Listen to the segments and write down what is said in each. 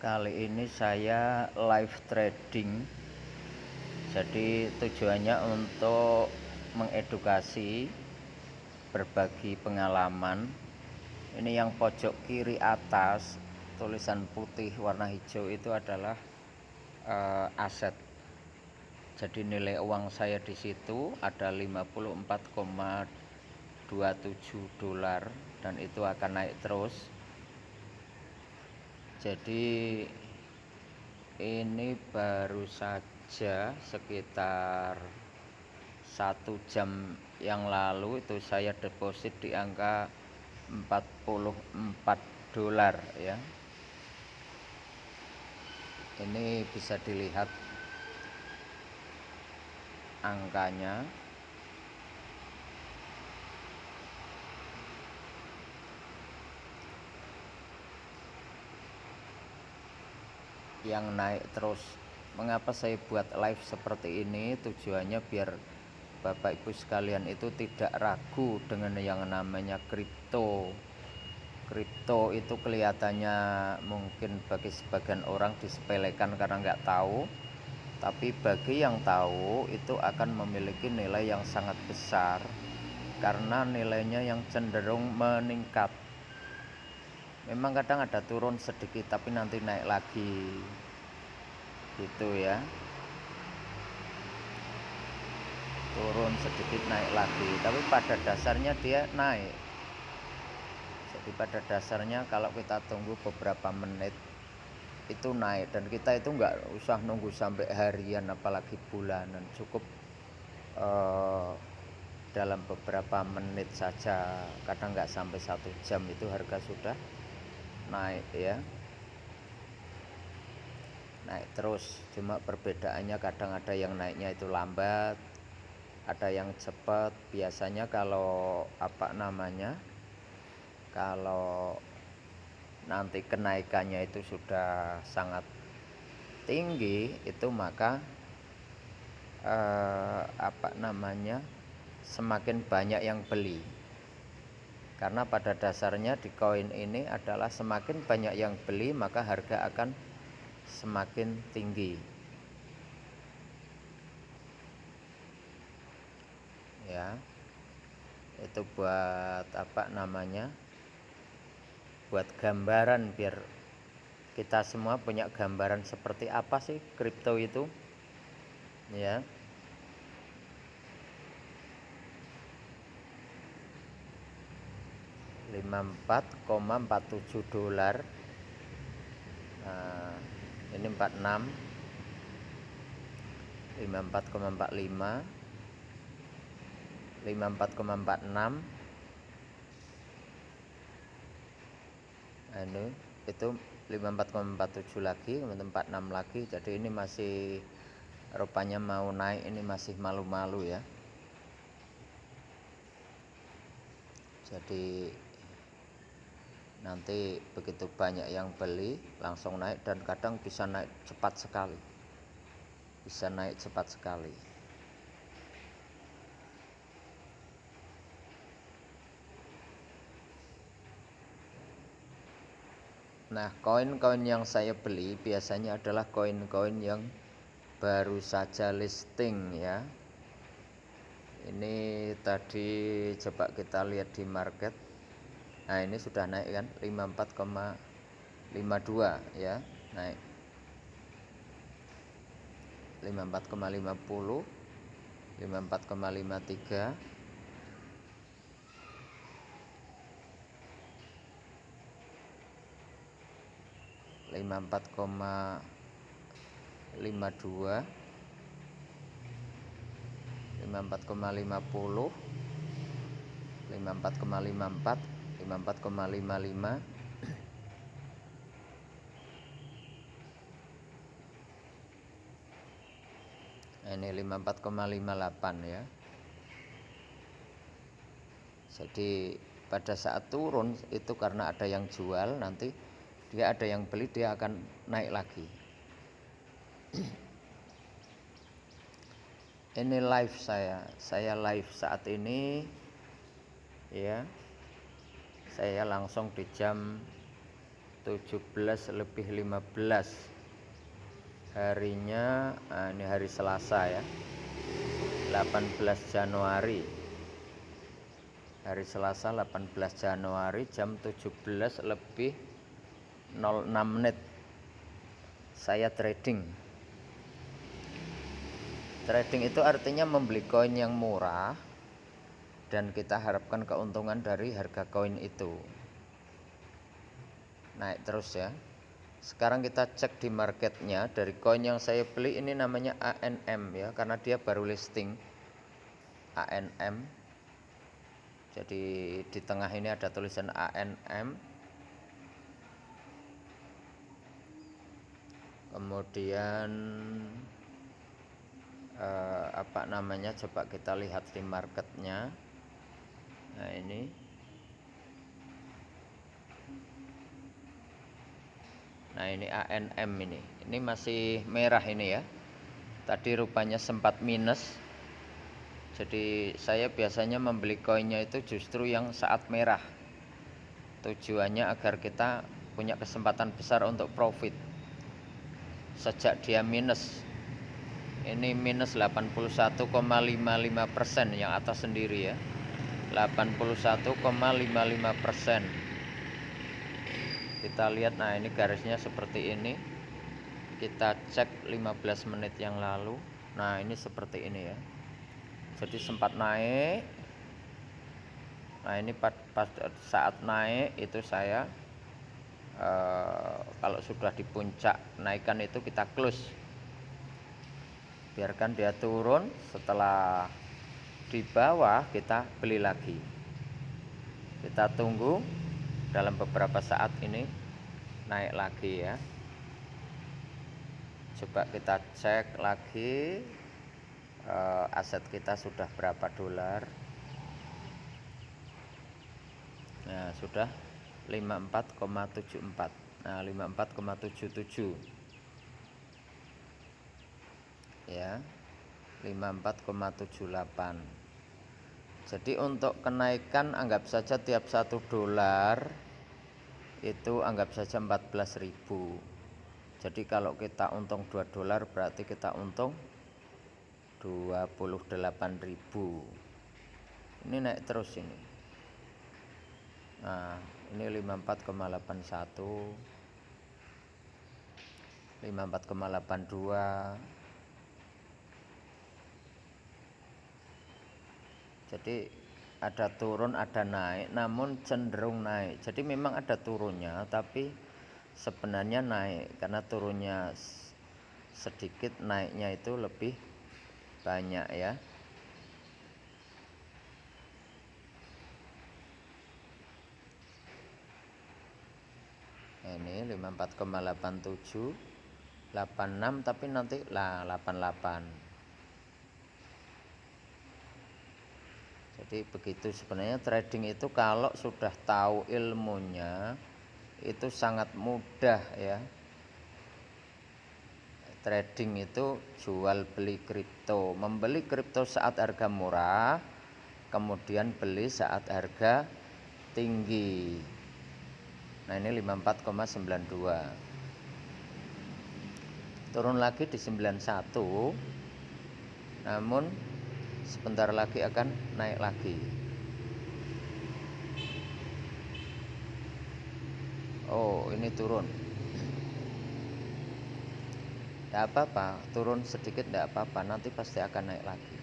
Kali ini saya live trading. Jadi tujuannya untuk mengedukasi, berbagi pengalaman. Ini yang pojok kiri atas, tulisan putih warna hijau itu adalah aset. Jadi nilai uang saya di situ ada 54,27 dolar dan itu akan naik terus. Jadi ini baru saja sekitar 1 jam yang lalu itu saya deposit di angka 44 dolar ya. Ini bisa dilihat angkanya. Yang naik terus. Mengapa saya buat live seperti ini? Tujuannya biar Bapak Ibu sekalian itu tidak ragu dengan yang namanya kripto. Kripto itu kelihatannya mungkin bagi sebagian orang disepelekan karena nggak tahu, tapi bagi yang tahu itu akan memiliki nilai yang sangat besar karena nilainya yang cenderung meningkat. Memang kadang ada turun sedikit tapi nanti naik lagi gitu ya, turun sedikit naik lagi, tapi pada dasarnya dia naik. Jadi pada dasarnya kalau kita tunggu beberapa menit itu naik, dan kita itu nggak usah nunggu sampai harian apalagi bulanan, cukup dalam beberapa menit saja, kadang nggak sampai 1 jam itu harga sudah naik ya, naik terus. Cuma perbedaannya kadang ada yang naiknya itu lambat, ada yang cepat. Biasanya kalau kalau nanti kenaikannya itu sudah sangat tinggi itu maka semakin banyak yang beli. Karena pada dasarnya di koin ini adalah semakin banyak yang beli maka harga akan semakin tinggi. Ya. Itu buat buat gambaran biar kita semua punya gambaran seperti apa sih kripto itu. Ya. 54,47 dolar. Nah, ini 46, 54,45, 54,46. Nah, ini itu 54,47 lagi, kemudian 46 lagi. Jadi ini masih rupanya mau naik, ini masih malu-malu ya. Jadi nanti begitu banyak yang beli langsung naik, dan kadang bisa naik cepat sekali. Nah, koin-koin yang saya beli biasanya adalah koin-koin yang baru saja listing ya. Ini tadi coba kita lihat di market. Nah, ini sudah naik kan 54,52 ya, naik 54,50, 54,53, 54,52, 54,50, 54,54, 54,55. Ini 54,58 ya. Jadi pada saat turun itu karena ada yang jual, nanti dia ada yang beli, dia akan naik lagi. Ini live saya live saat ini ya. Saya langsung di jam 17 lebih 15. Harinya ini hari Selasa ya, 18 Januari. Hari Selasa 18 Januari jam 17 lebih 06 menit. Saya trading. Trading itu artinya membeli koin yang murah dan kita harapkan keuntungan dari harga koin itu. Naik terus ya. Sekarang kita cek di marketnya. Dari koin yang saya beli ini namanya ANM ya, karena dia baru listing ANM. Jadi di tengah ini ada tulisan ANM. Kemudian apa namanya, coba kita lihat di marketnya. Nah ini, nah ini ANM ini masih merah ini ya. Tadi rupanya sempat minus. Jadi saya biasanya membeli koinnya itu justru yang saat merah. Tujuannya agar kita punya kesempatan besar untuk profit. Sejak dia minus, ini minus 81,55% yang atas sendiri ya, 81,55%. Kita lihat, nah ini garisnya seperti ini. Kita cek 15 menit yang lalu. Nah ini seperti ini ya. Jadi sempat naik. Nah ini pas saat naik itu saya kalau sudah di puncak naikkan itu kita close, biarkan dia turun. Setelah di bawah kita beli lagi. Kita tunggu dalam beberapa saat ini naik lagi ya. Coba kita cek lagi aset kita sudah berapa dolar. Nah sudah 54,74. Nah 54,77 ya, 54,78. Jadi untuk kenaikan anggap saja tiap 1 dolar itu anggap saja 14.000. Jadi kalau kita untung 2 dolar berarti kita untung 28.000. Ini naik terus ini. Nah ini 54,81, 54,82. Jadi ada turun ada naik, namun cenderung naik. Jadi memang ada turunnya, tapi sebenarnya naik karena turunnya sedikit, naiknya itu lebih banyak ya. Ini 54,87, 86, tapi nanti lah 88. Jadi begitu sebenarnya trading itu. Kalau sudah tahu ilmunya itu sangat mudah ya. Trading itu jual beli kripto, membeli kripto saat harga murah, kemudian beli saat harga tinggi. Nah ini 54,92. Turun lagi di 91, namun sebentar lagi akan naik lagi. Oh ini turun. Tidak apa-apa, turun sedikit tidak apa-apa, nanti pasti akan naik lagi.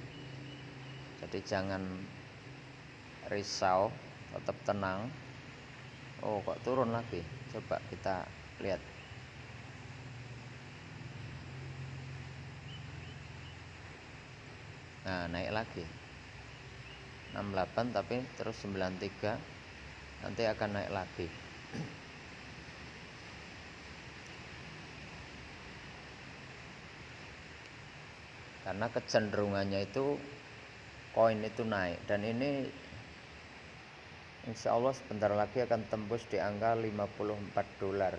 Jadi jangan risau, tetap tenang. Oh kok turun lagi, coba kita lihat. Nah naik lagi 68, tapi terus 93, nanti akan naik lagi. Karena kecenderungannya itu koin itu naik, dan ini insya Allah sebentar lagi akan tembus di angka 54 dolar.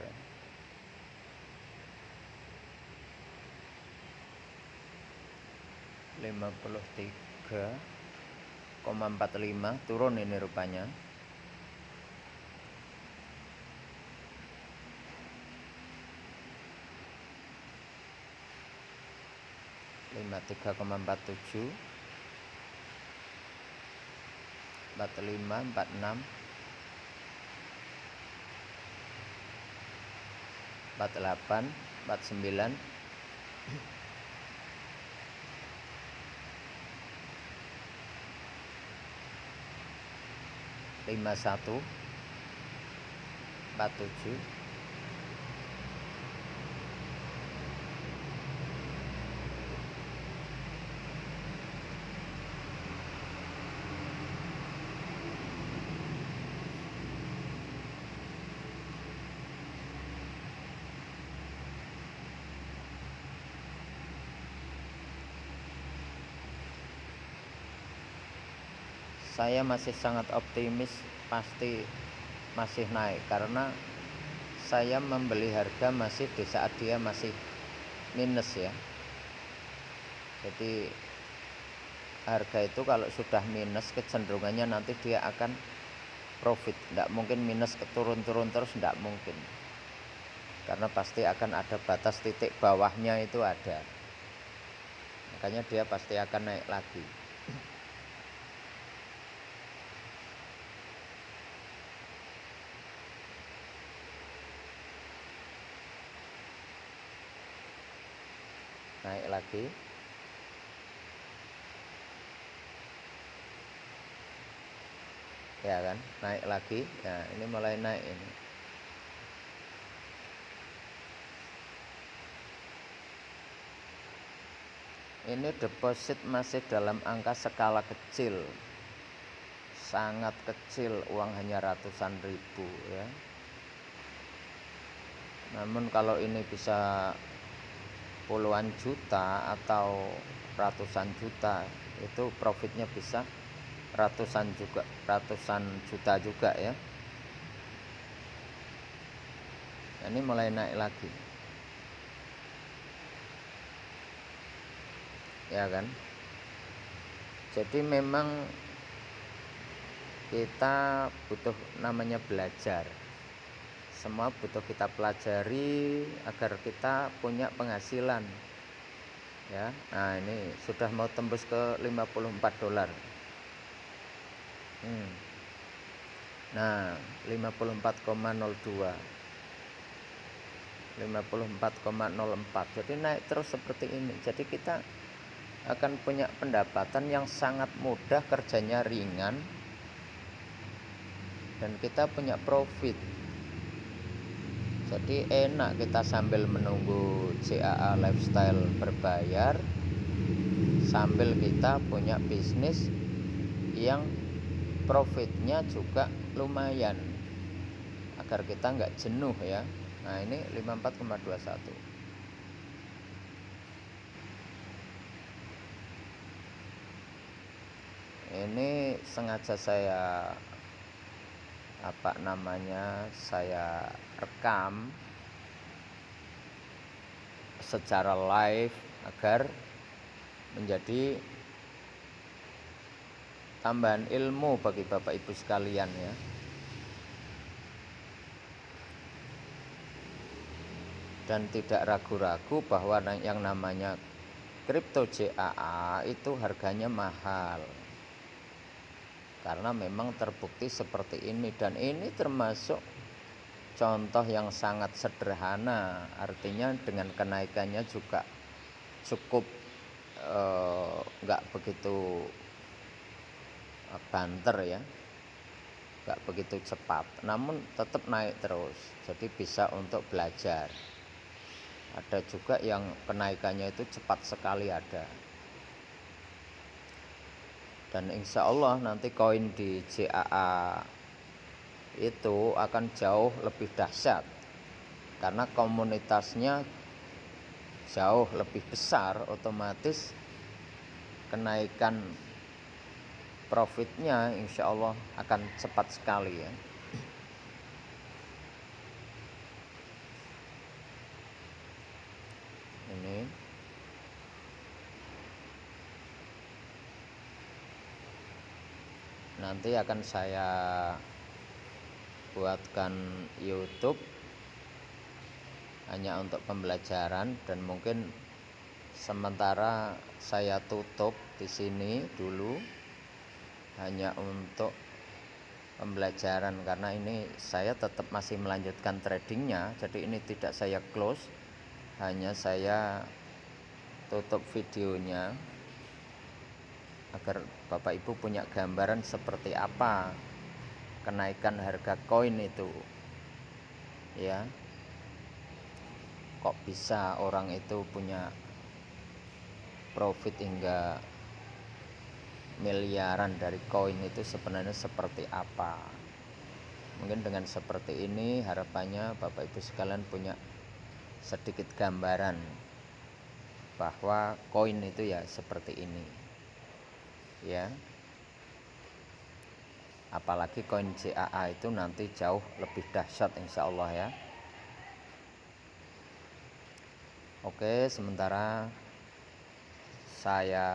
$53,45 turun ini rupanya. 53,47, 45, 46, 48, 49, 51, 47, saya masih sangat optimis pasti masih naik, karena saya membeli harga masih di saat dia masih minus ya. Jadi harga itu kalau sudah minus kecenderungannya nanti dia akan profit, tidak mungkin minus turun-turun terus, tidak mungkin, karena pasti akan ada batas titik bawahnya itu ada, makanya dia pasti akan naik lagi. Naik lagi, ya kan, naik lagi. Nah ini mulai naik ini. Ini deposit masih dalam angka skala kecil, sangat kecil, uang hanya ratusan ribu ya. Namun kalau ini bisa puluhan juta atau ratusan juta, itu profitnya bisa ratusan juta juga ya. Ini mulai naik lagi, ya kan. Jadi memang kita butuh namanya belajar, semua butuh kita pelajari agar kita punya penghasilan ya. Nah ini sudah mau tembus ke $54. Nah 54,02, 54,04, jadi naik terus seperti ini. Jadi kita akan punya pendapatan yang sangat mudah, kerjanya ringan, dan kita punya profit. Jadi enak kita sambil menunggu CAA Lifestyle berbayar, sambil kita punya bisnis yang profitnya juga lumayan, agar kita nggak jenuh ya. Nah ini 54,21. Ini sengaja saya saya rekam secara live agar menjadi tambahan ilmu bagi Bapak Ibu sekalian ya. Dan tidak ragu-ragu bahwa yang namanya kripto CAA itu harganya mahal, karena memang terbukti seperti ini. Dan ini termasuk contoh yang sangat sederhana, artinya dengan kenaikannya juga cukup nggak begitu banter ya, nggak begitu cepat, namun tetap naik terus. Jadi bisa untuk belajar. Ada juga yang kenaikannya itu cepat sekali ada. Dan insya Allah nanti koin di CAA itu akan jauh lebih dahsyat, karena komunitasnya jauh lebih besar, otomatis kenaikan profitnya insya Allah akan cepat sekali ya. Ini nanti akan saya buatkan YouTube hanya untuk pembelajaran, dan mungkin sementara saya tutup di sini dulu hanya untuk pembelajaran, karena ini saya tetap masih melanjutkan tradingnya, jadi ini tidak saya close, hanya saya tutup videonya agar Bapak Ibu punya gambaran seperti apa kenaikan harga koin itu ya. Kok bisa orang itu punya profit hingga miliaran dari koin itu sebenarnya seperti apa. Mungkin dengan seperti ini harapannya Bapak Ibu sekalian punya sedikit gambaran bahwa koin itu ya seperti ini ya. Apalagi koin JAA itu nanti jauh lebih dahsyat insya Allah ya. Oke, sementara saya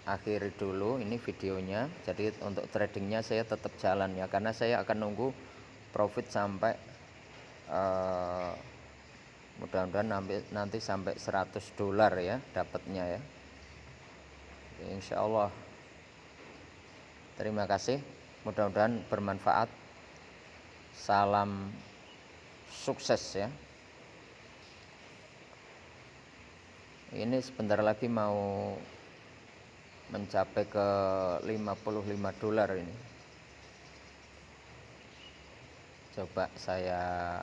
akhiri dulu ini videonya. Jadi untuk tradingnya saya tetap jalan ya, karena saya akan nunggu profit sampai mudah-mudahan nanti sampai $100 ya dapatnya ya. Insya Allah. Terima kasih, mudah-mudahan bermanfaat. Salam sukses ya. Ini sebentar lagi mau mencapai ke $55 ini. Coba saya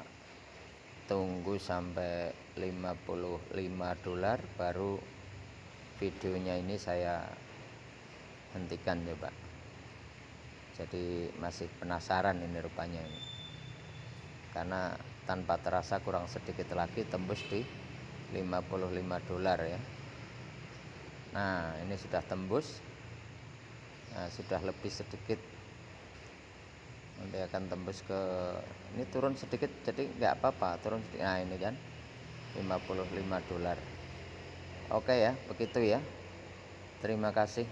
tunggu sampai $55 baru videonya ini saya hentikan coba. Jadi masih penasaran ini rupanya ini, karena tanpa terasa kurang sedikit lagi tembus di $55 ya. Nah ini sudah tembus, nah, sudah lebih sedikit, nanti akan tembus ke ini, turun sedikit jadi nggak apa-apa, turun sedikit. Nah ini kan $55. Oke ya, begitu ya. Terima kasih.